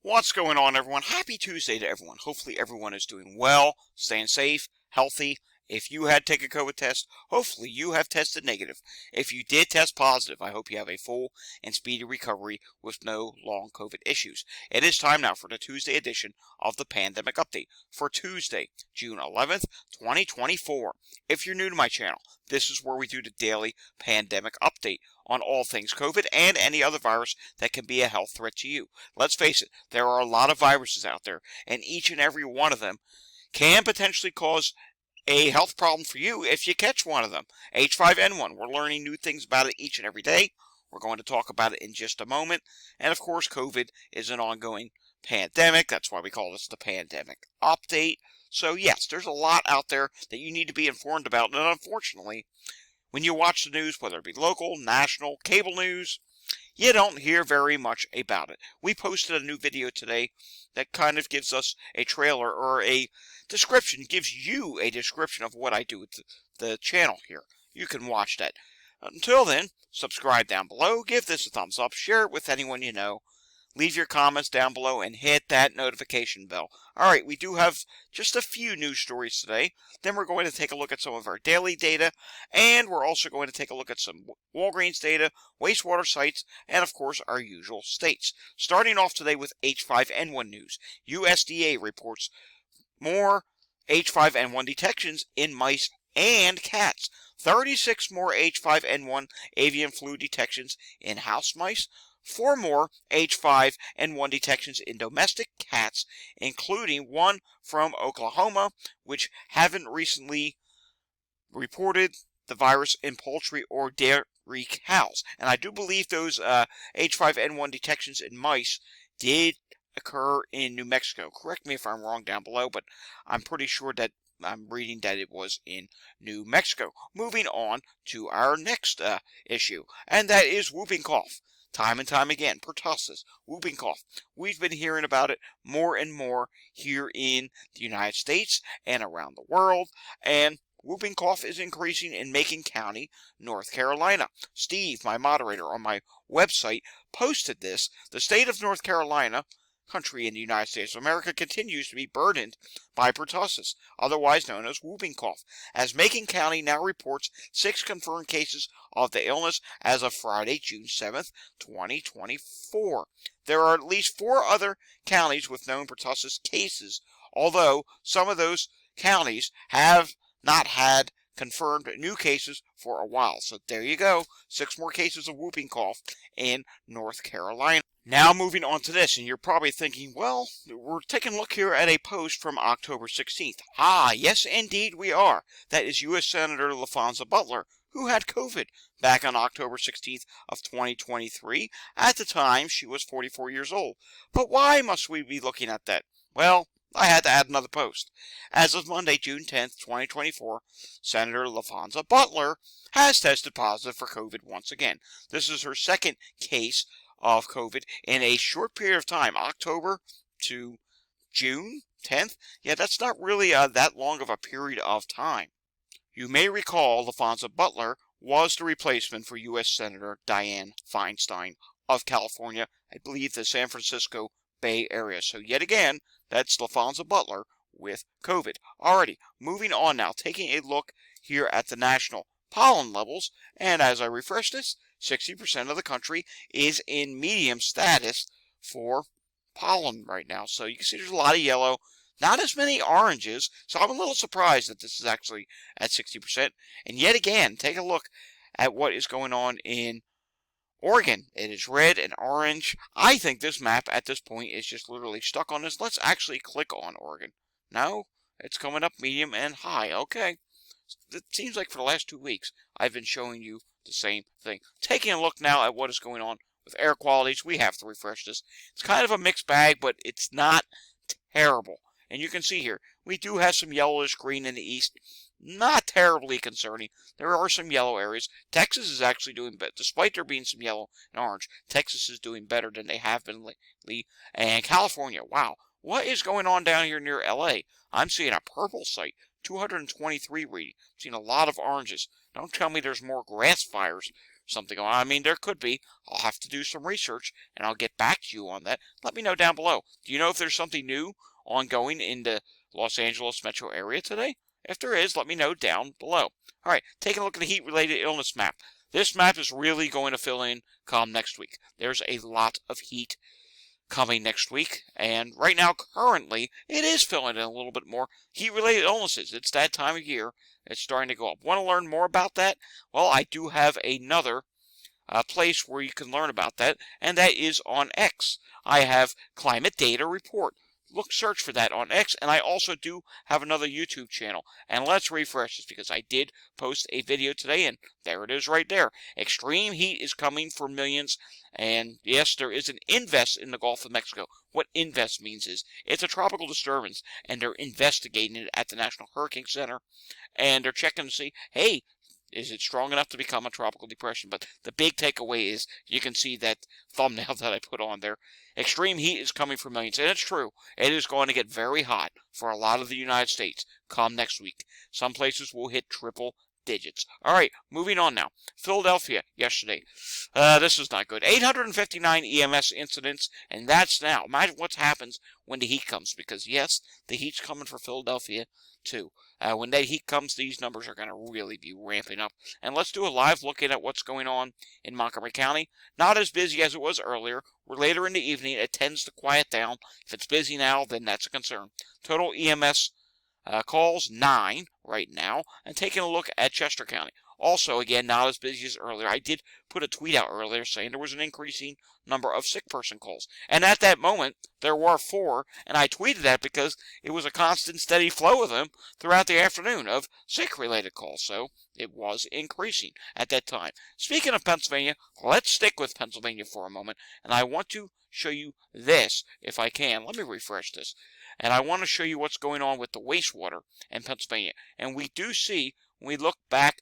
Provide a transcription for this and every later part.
What's going on, everyone? Happy Tuesday to everyone. Hopefully everyone is doing well, staying safe, healthy. If you had taken a COVID test, hopefully you have tested negative. If you did test positive, I hope you have a full and speedy recovery with no long COVID issues. It is time now for the Tuesday edition of the Pandemic Update for Tuesday, June 11th, 2024. If you're new to my channel, this is where we do the daily pandemic update on all things COVID and any other virus that can be a health threat to you. Let's face it, there are a lot of viruses out there, and each and every one of them can potentially cause a health problem for you if you catch one of them. H5N1, we're learning new things about it each and every day. We're going to talk about it in just a moment. And of course, COVID is an ongoing pandemic. That's why we call this the Pandemic Update. So yes, there's a lot out there that you need to be informed about. And unfortunately, when you watch the news, whether it be local, national, cable news, you don't hear very much about it. We posted a new video today that kind of gives us a trailer or a description, gives you a description of what I do with the channel here. You can watch that. Until then, subscribe down below, give this a thumbs up, share it with anyone you know. Leave your comments down below and hit that notification bell. Alright, we do have just a few news stories today. Then we're going to take a look at some of our daily data. And we're also going to take a look at some Walgreens data, wastewater sites, and of course our usual states. Starting off today with H5N1 news. USDA reports more H5N1 detections in mice and cats. 36 more H5N1 avian flu detections in house mice. 4 more H5N1 detections in domestic cats, including one from Oklahoma, which haven't recently reported the virus in poultry or dairy cows. And I do believe those H5N1 detections in mice did occur in New Mexico. Correct me if I'm wrong down below, but I'm pretty sure that I'm reading that it was in New Mexico. Moving on to our next issue, and that is whooping cough. Time and time again, pertussis, whooping cough. We've been hearing about it more and more here in the United States and around the world, and whooping cough is increasing in Macon County, North Carolina. Steve, my moderator on my website, posted this. The state of North Carolina, country in the United States of America, continues to be burdened by pertussis, otherwise known as whooping cough, as Macon County now reports 6 confirmed cases of the illness as of Friday, June 7th, 2024. There are at least 4 other counties with known pertussis cases, although some of those counties have not had confirmed new cases for a while. So there you go, 6 more cases of whooping cough in North Carolina. Now moving on to this, and you're probably thinking, well, we're taking a look here at a post from October 16th. Ah, yes indeed we are. That is U.S. Senator LaFonza Butler, who had COVID back on October 16th of 2023. At the time, she was 44 years old. But why must we be looking at that? Well, I had to add another post. As of Monday, June 10th, 2024, Senator LaFonza Butler has tested positive for COVID once again. This is her second case of COVID in a short period of time, October to June 10th. Yeah, that's not really that long of a period of time. You may recall LaFonza Butler was the replacement for U.S. Senator Dianne Feinstein of California, I believe the San Francisco Bay Area. So yet again, that's LaFonza Butler with COVID. Alrighty, moving on now, taking a look here at the national pollen levels, and as I refresh this, 60% of the country is in medium status for pollen right now. So you can see there's a lot of yellow, not as many oranges, so I'm a little surprised that this is actually at 60%. And yet again, take a look at what is going on in Oregon. It is red and orange. I think this map at this point is just literally stuck on this. Let's actually click on Oregon. No, it's coming up medium and high. Okay. It seems like for the last 2 weeks, I've been showing you the same thing. Taking a look now at what is going on with air qualities, we have to refresh this. It's kind of a mixed bag, but it's not terrible. And you can see here, we do have some yellowish green in the east. Not terribly concerning. There are some yellow areas. Texas is actually doing better. Despite there being some yellow and orange, Texas is doing better than they have been lately. And California, wow. What is going on down here near LA? I'm seeing a purple site. 223 reading. I'm seeing a lot of oranges. Don't tell me there's more grass fires something on. I mean, there could be. I'll have to do some research, and I'll get back to you on that. Let me know down below. Do you know if there's something new ongoing in the Los Angeles metro area today? If there is, let me know down below. All right, taking a look at the heat-related illness map. This map is really going to fill in come next week. There's a lot of heat coming next week, and right now, currently, it is filling in a little bit more heat-related illnesses. It's that time of year. It's starting to go up. Want to learn more about that? Well, I do have another place where you can learn about that, and that is on X. I have Climate Data Report. Search for that on X, and I also do have another YouTube channel. And let's refresh this because I did post a video today, and there it is right there. Extreme heat is coming for millions, and yes, there is an invest in the Gulf of Mexico. What invest means is it's a tropical disturbance, and they're investigating it at the National Hurricane Center, and they're checking to see, hey, is it strong enough to become a tropical depression? But the big takeaway is, you can see that thumbnail that I put on there. Extreme heat is coming for millions. And it's true. It is going to get very hot for a lot of the United States come next week. Some places will hit triple digits. All right, moving on now. Philadelphia yesterday. This is not good. 859 EMS incidents, and that's now. Imagine what happens when the heat comes, because yes, the heat's coming for Philadelphia too. When that heat comes, these numbers are going to really be ramping up. And let's do a live look at what's going on in Montgomery County. Not as busy as it was earlier. We're later in the evening. It tends to quiet down. If it's busy now, then that's a concern. Total EMS calls, 9 right now. And taking a look at Chester County. Also, again, not as busy as earlier. I did put a tweet out earlier saying there was an increasing number of sick person calls. And at that moment, there were 4, and I tweeted that because it was a constant, steady flow of them throughout the afternoon of sick-related calls. So it was increasing at that time. Speaking of Pennsylvania, let's stick with Pennsylvania for a moment, and I want to show you this, if I can. Let me refresh this. And I want to show you what's going on with the wastewater in Pennsylvania. And we do see, when we look back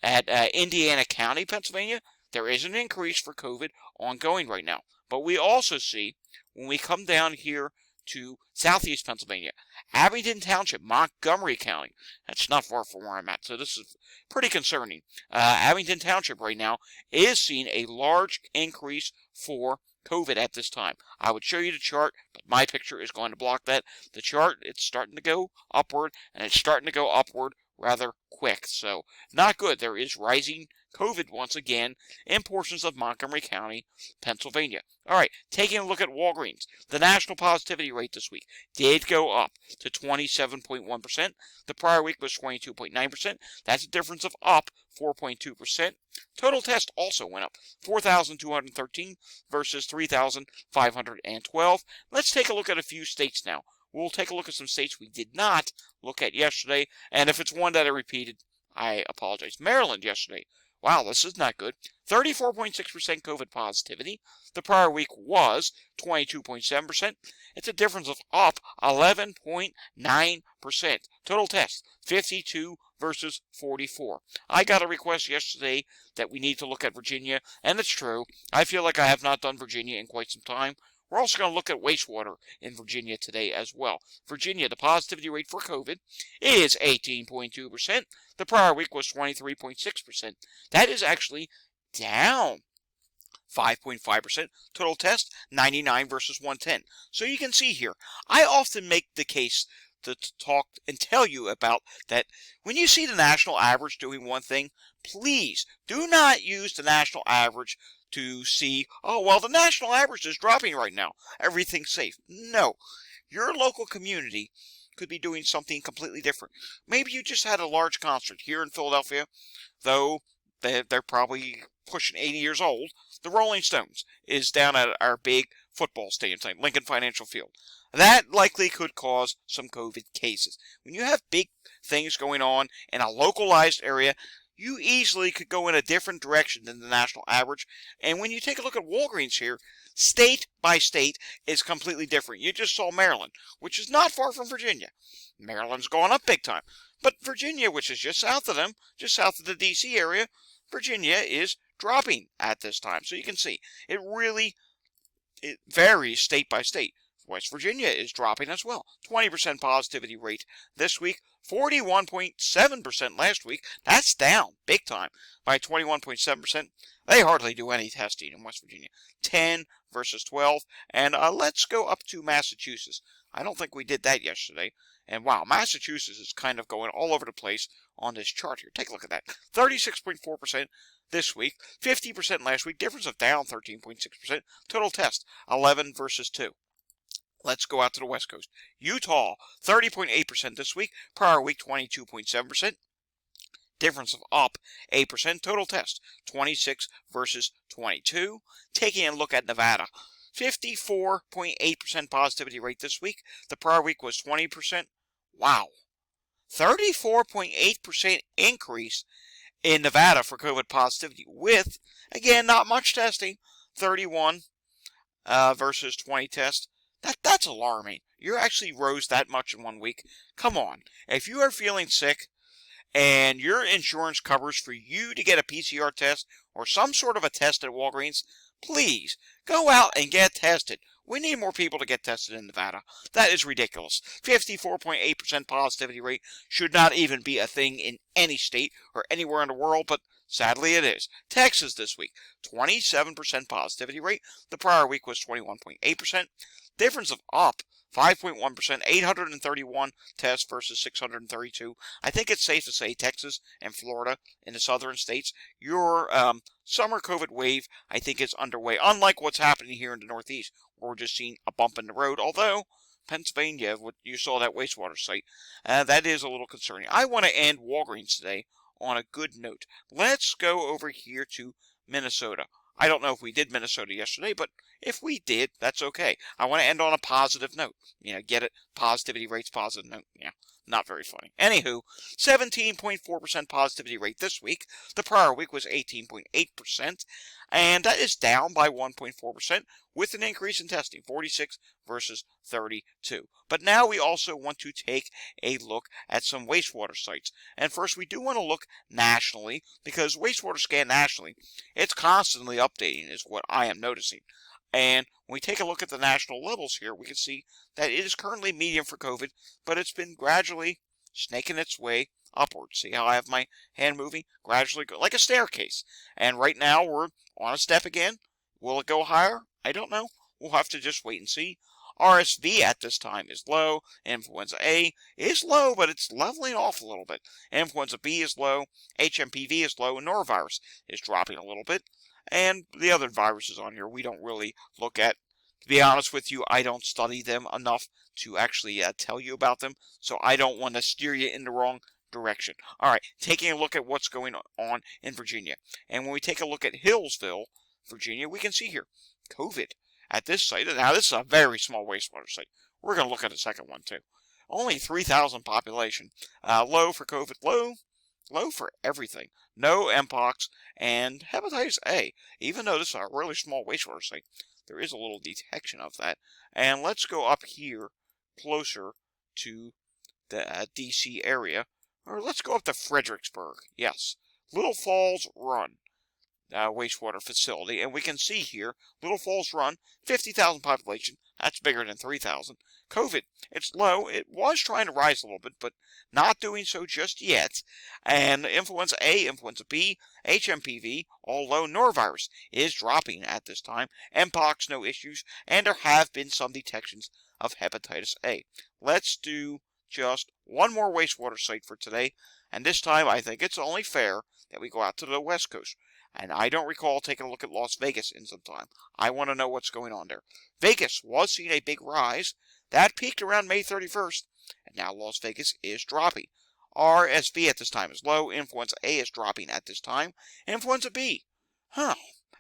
at Indiana County, Pennsylvania, there is an increase for COVID ongoing right now. But we also see, when we come down here to southeast Pennsylvania, Abington Township, Montgomery County, that's not far from where I'm at, so this is pretty concerning. Abington Township right now is seeing a large increase for COVID at this time. I would show you the chart, but my picture is going to block that. The chart, it's starting to go upward, and it's starting to go upward rather quick. So, not good. There is rising COVID once again in portions of Montgomery County, Pennsylvania. All right, taking a look at Walgreens. The national positivity rate this week did go up to 27.1%. The prior week was 22.9%. That's a difference of up 4.2%. Total tests also went up, 4,213 versus 3,512. Let's take a look at a few states now. We'll take a look at some states we did not look at yesterday, and if it's one that I repeated, I apologize. Maryland yesterday. Wow, this is not good. 34.6% COVID positivity. The prior week was 22.7%. It's a difference of up 11.9%. Total tests, 52 versus 44. I got a request yesterday that we need to look at Virginia, and it's true. I feel like I have not done Virginia in quite some time. We're also going to look at wastewater in Virginia today as well. Virginia, the positivity rate for COVID is 18.2%. The prior week was 23.6%. That is actually down 5.5%. Total test, 99 versus 110. So you can see here, I often make the case to talk and tell you about that when you see the national average doing one thing, please do not use the national average to see, oh, well, the national average is dropping right now. Everything's safe. No. Your local community could be doing something completely different. Maybe you just had a large concert here in Philadelphia, though they're probably pushing 80 years old. The Rolling Stones is down at our big football stadium tonight, Lincoln Financial Field. That likely could cause some COVID cases. When you have big things going on in a localized area, you easily could go in a different direction than the national average. And when you take a look at Walgreens here, state by state is completely different. You just saw Maryland, which is not far from Virginia. Maryland's going up big time. But Virginia, which is just south of them, just south of the D.C. area, Virginia is dropping at this time. So you can see, it varies state by state. West Virginia is dropping as well. 20% positivity rate this week, 41.7% last week. That's down big time by 21.7%. They hardly do any testing in West Virginia. 10 versus 12. And let's go up to Massachusetts. I don't think we did that yesterday. And wow, Massachusetts is kind of going all over the place on this chart here. Take a look at that. 36.4% this week, 50% last week. Difference of down 13.6%. Total test, 11 versus 2. Let's go out to the West Coast. Utah, 30.8% this week. Prior week, 22.7%. Difference of up 8%. Total test, 26 versus 22. Taking a look at Nevada, 54.8% positivity rate this week. The prior week was 20%. Wow. 34.8% increase in Nevada for COVID positivity with, again, not much testing. 31 versus 20 tests. That's alarming. You actually rose that much in 1 week. Come on. If you are feeling sick and your insurance covers for you to get a PCR test or some sort of a test at Walgreens, please go out and get tested. We need more people to get tested in Nevada. That is ridiculous. 54.8% positivity rate should not even be a thing in any state or anywhere in the world, but sadly it is. Texas this week, 27% positivity rate. The prior week was 21.8%. Difference of up 5.1%, 831 tests versus 632. I think it's safe to say Texas and Florida in the southern states, your summer COVID wave, I think, is underway. Unlike what's happening here in the Northeast, where we're just seeing a bump in the road. Although, Pennsylvania, what you saw that wastewater site, that is a little concerning. I want to end Walgreens today on a good note. Let's go over here to Minnesota. I don't know if we did Minnesota yesterday, but if we did, that's okay. I want to end on a positive note. Get it? Positivity rates, positive note. Yeah, not very funny. Anywho, 17.4% positivity rate this week. The prior week was 18.8%, and that is down by 1.4% with an increase in testing, 46 versus 32. But now we also want to take a look at some wastewater sites. And first, we do want to look nationally, because wastewater scan nationally, it's constantly updating is what I am noticing. And when we take a look at the national levels here, we can see that it is currently medium for COVID, but it's been gradually snaking its way upwards. See how I have my hand moving? Gradually, like a staircase. And right now, we're on a step again. Will it go higher? I don't know. We'll have to just wait and see. RSV at this time is low. Influenza A is low, but it's leveling off a little bit. Influenza B is low. HMPV is low. And norovirus is dropping a little bit. And the other viruses on here we don't really look at. To be honest with you, I don't study them enough to actually tell you about them. So I don't want to steer you in the wrong direction. All right, taking a look at what's going on in Virginia. And when we take a look at Hillsville, Virginia, we can see here COVID at this site. Now, this is a very small wastewater site. We're going to look at a second one, too. Only 3,000 population. Low for COVID. Low for everything. No Mpox and hepatitis A. Even though this is a really small wastewater site, there is a little detection of that. And let's go up here closer to the D.C. area. Or let's go up to Fredericksburg. Yes. Little Falls Run. Wastewater facility, and we can see here, Little Falls Run, 50,000 population, that's bigger than 3,000. COVID, it's low, it was trying to rise a little bit, but not doing so just yet. And Influenza A, Influenza B, HMPV, all low. Norovirus is dropping at this time. Mpox, no issues, and there have been some detections of hepatitis A. Let's do just one more wastewater site for today, and this time I think it's only fair that we go out to the West Coast. And I don't recall taking a look at Las Vegas in some time. I want to know what's going on there. Vegas was seeing a big rise. That peaked around May 31st. And now Las Vegas is dropping. RSV at this time is low. Influenza A is dropping at this time. Influenza B.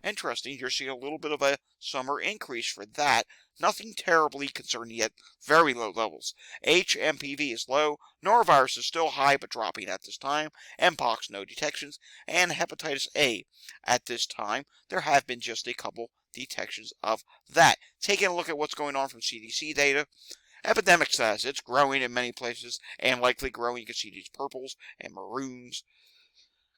Interesting. You're seeing a little bit of a summer increase for that. Nothing terribly concerning yet. Very low levels. HMPV is low. Norovirus is still high but dropping at this time. Mpox, no detections. And hepatitis A at this time. There have been just a couple detections of that. Taking a look at what's going on from CDC data. Epidemic status. It's growing in many places and likely growing. You can see these purples and maroons.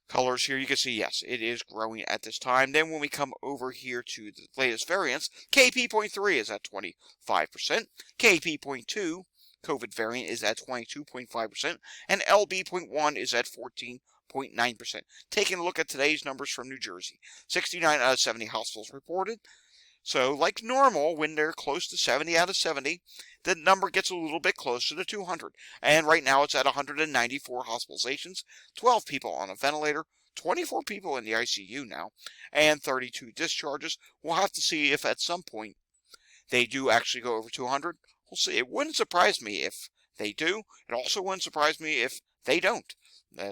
colors here, you can see, yes, it is growing at this time. Then when we come over here to the latest variants, KP.3 is at 25%, KP.2 COVID variant is at 22.5%, and LB.1 is at 14.9%. Taking a look at today's numbers from New Jersey, 69 out of 70 hospitals reported. So, like normal, when they're close to 70 out of 70, the number gets a little bit closer to 200. And right now it's at 194 hospitalizations, 12 people on a ventilator, 24 people in the ICU now, and 32 discharges. We'll have to see if at some point they do actually go over 200. We'll see. It wouldn't surprise me if they do. It also wouldn't surprise me if they don't.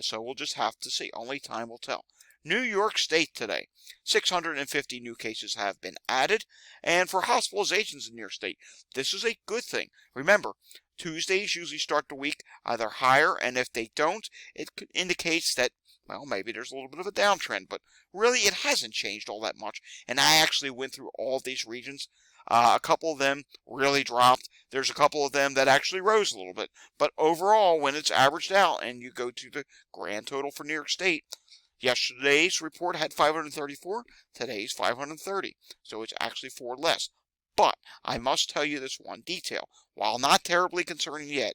So we'll just have to see. Only time will tell. New York State today, 650 new cases have been added. And for hospitalizations in New York State, this is a good thing. Remember, Tuesdays usually start the week either higher, and if they don't, it indicates that, well, maybe there's a little bit of a downtrend, but really it hasn't changed all that much. And I actually went through all of these regions. A couple of them really dropped. There's a couple of them that actually rose a little bit. But overall, when it's averaged out and you go to the grand total for New York State, yesterday's report had 534, today's 530. So it's actually 4 less. But I must tell you this one detail. While not terribly concerning yet,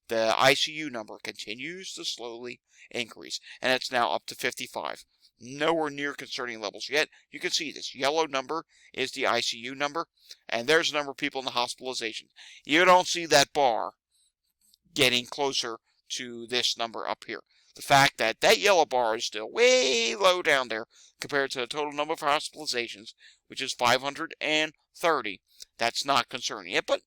the ICU number continues to slowly increase, and it's now up to 55. Nowhere near concerning levels yet. You can see this yellow number is the ICU number, and there's the number of people in the hospitalization. You don't see that bar getting closer to this number up here. The fact that that yellow bar is still way low down there compared to the total number of hospitalizations, which is 530, that's not concerning yet, but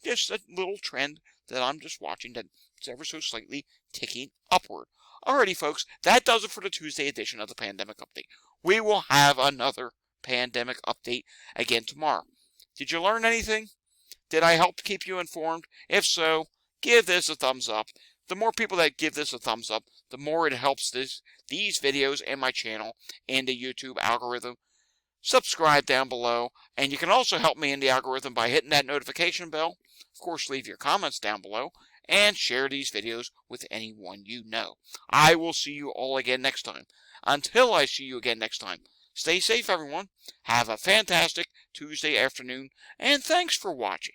just a little trend that I'm just watching that's ever so slightly ticking upward. Alrighty, folks, that does it for the Tuesday edition of the Pandemic Update. We will have another Pandemic Update again tomorrow. Did you learn anything? Did I help keep you informed? If so, give this a thumbs up. The more people that give this a thumbs up, the more it helps these videos and my channel and the YouTube algorithm. Subscribe down below, and you can also help me in the algorithm by hitting that notification bell. Of course, leave your comments down below, and share these videos with anyone you know. I will see you all again next time. Until I see you again next time, stay safe, everyone. Have a fantastic Tuesday afternoon, and thanks for watching.